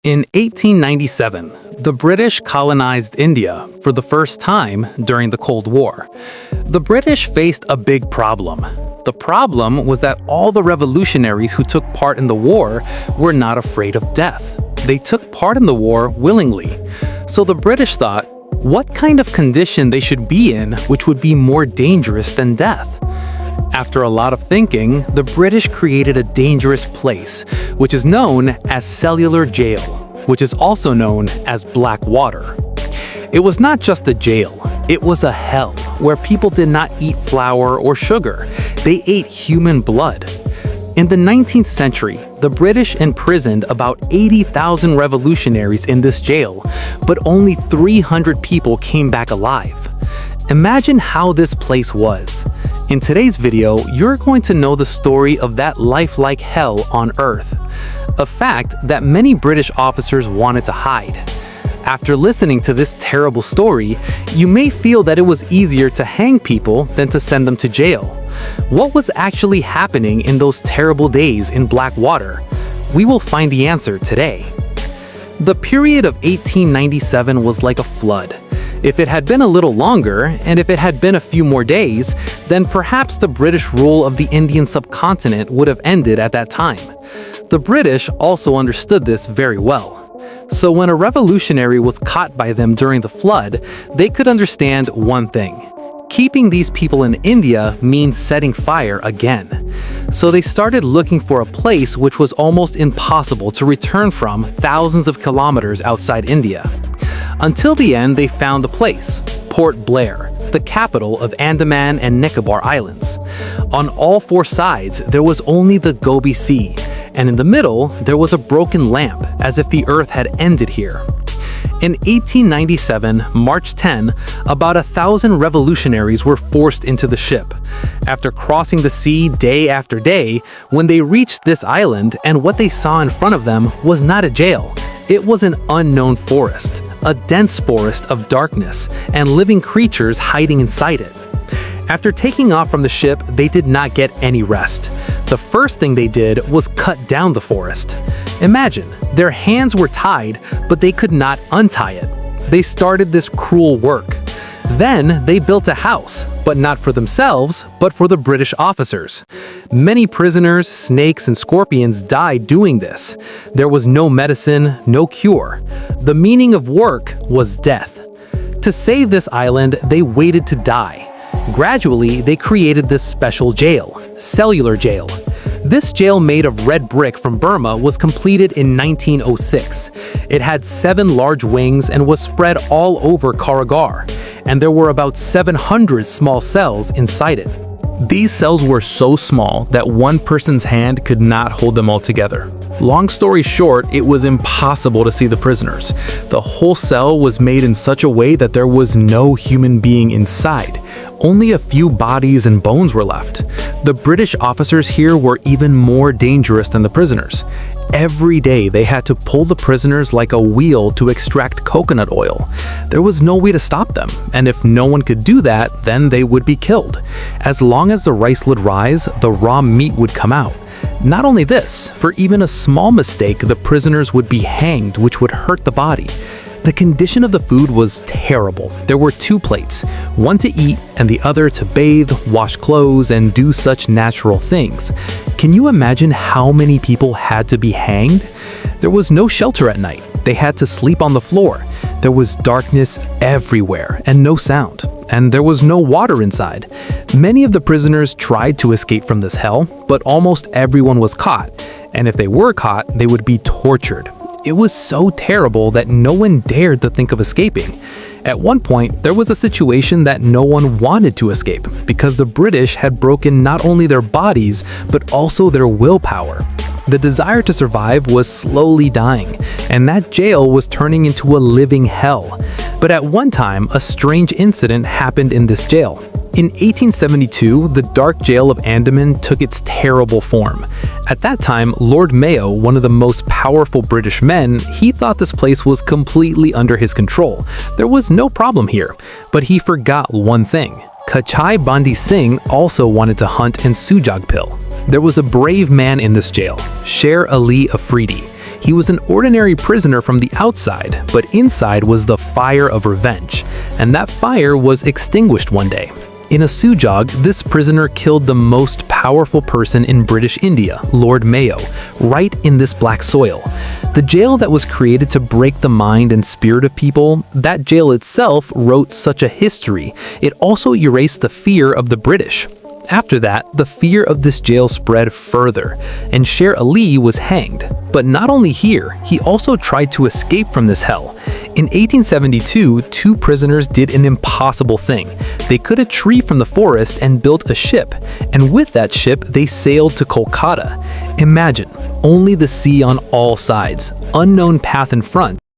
In 1897, the British colonized India for the first time during the Cold War. The British faced a big problem. The problem was that all the revolutionaries who took part in the war were not afraid of death. They took part in the war willingly. So the British thought, what kind of condition they should be in which would be more dangerous than death? After a lot of thinking, the British created a dangerous place, which is known as Cellular Jail, which is also known as Black Water. It was not just a jail, it was a hell where people did not eat flour or sugar. They ate human blood. In the 19th century, the British imprisoned about 80,000 revolutionaries in this jail, but only 300 people came back alive. Imagine how this place was. In today's video, you're going to know the story of that lifelike hell on Earth, a fact that many British officers wanted to hide. After listening to this terrible story, you may feel that it was easier to hang people than to send them to jail. What was actually happening in those terrible days in Black Water? We will find the answer today. The period of 1897 was like a flood. If it had been a little longer, and if it had been a few more days, then perhaps the British rule of the Indian subcontinent would have ended at that time. The British also understood this very well. So when a revolutionary was caught by them during the flood, they could understand one thing. Keeping these people in India means setting fire again. So they started looking for a place which was almost impossible to return from thousands of kilometers outside India. Until the end, they found the place, Port Blair, the capital of Andaman and Nicobar Islands. On all four sides, there was only the Gobi Sea, and in the middle, there was a broken lamp, as if the earth had ended here. In 1897, March 10, about 1,000 revolutionaries were forced into the ship. After crossing the sea day after day, when they reached this island, and what they saw in front of them was not a jail. It was an unknown forest, a dense forest of darkness, and living creatures hiding inside it. After taking off from the ship, they did not get any rest. The first thing they did was cut down the forest. Imagine, their hands were tied, but they could not untie it. They started this cruel work. Then they built a house, but not for themselves, but for the British officers. Many prisoners, snakes, and scorpions died doing this. There was no medicine, no cure. The meaning of work was death. To save this island, they waited to die. Gradually, they created this special jail, Cellular Jail. This jail made of red brick from Burma was completed in 1906. It had 7 large wings and was spread all over Karagar, and there were about 700 small cells inside it. These cells were so small that one person's hand could not hold them all together. Long story short, it was impossible to see the prisoners. The whole cell was made in such a way that there was no human being inside. Only a few bodies and bones were left. The British officers here were even more dangerous than the prisoners. Every day they had to pull the prisoners like a wheel to extract coconut oil. There was no way to stop them, and if no one could do that, then they would be killed. As long as the rice would rise, the raw meat would come out. Not only this, for even a small mistake, the prisoners would be hanged, which would hurt the body. The condition of the food was terrible. There were 2 plates, one to eat and the other to bathe, wash clothes, and do such natural things. Can you imagine how many people had to be hanged? There was no shelter at night. They had to sleep on the floor. There was darkness everywhere and no sound. And there was no water inside. Many of the prisoners tried to escape from this hell, but almost everyone was caught. And if they were caught, they would be tortured. It was so terrible that no one dared to think of escaping. At one point, there was a situation that no one wanted to escape because the British had broken not only their bodies, but also their willpower. The desire to survive was slowly dying, and that jail was turning into a living hell. But at one time, a strange incident happened in this jail. In 1872, the dark jail of Andaman took its terrible form. At that time, Lord Mayo, one of the most powerful British men, he thought this place was completely under his control. There was no problem here, but he forgot one thing. Kachai Bandi Singh also wanted to hunt in Sujagpil. There was a brave man in this jail, Sher Ali Afridi. He was an ordinary prisoner from the outside, but inside was the fire of revenge, and that fire was extinguished one day. In a sujog, this prisoner killed the most powerful person in British India, Lord Mayo, right in this black soil. The jail that was created to break the mind and spirit of people, that jail itself wrote such a history. It also erased the fear of the British. After that, the fear of this jail spread further, and Sher Ali was hanged. But not only here, he also tried to escape from this hell. In 1872, two prisoners did an impossible thing. They cut a tree from the forest and built a ship, and with that ship, they sailed to Kolkata. Imagine, only the sea on all sides, unknown path in front,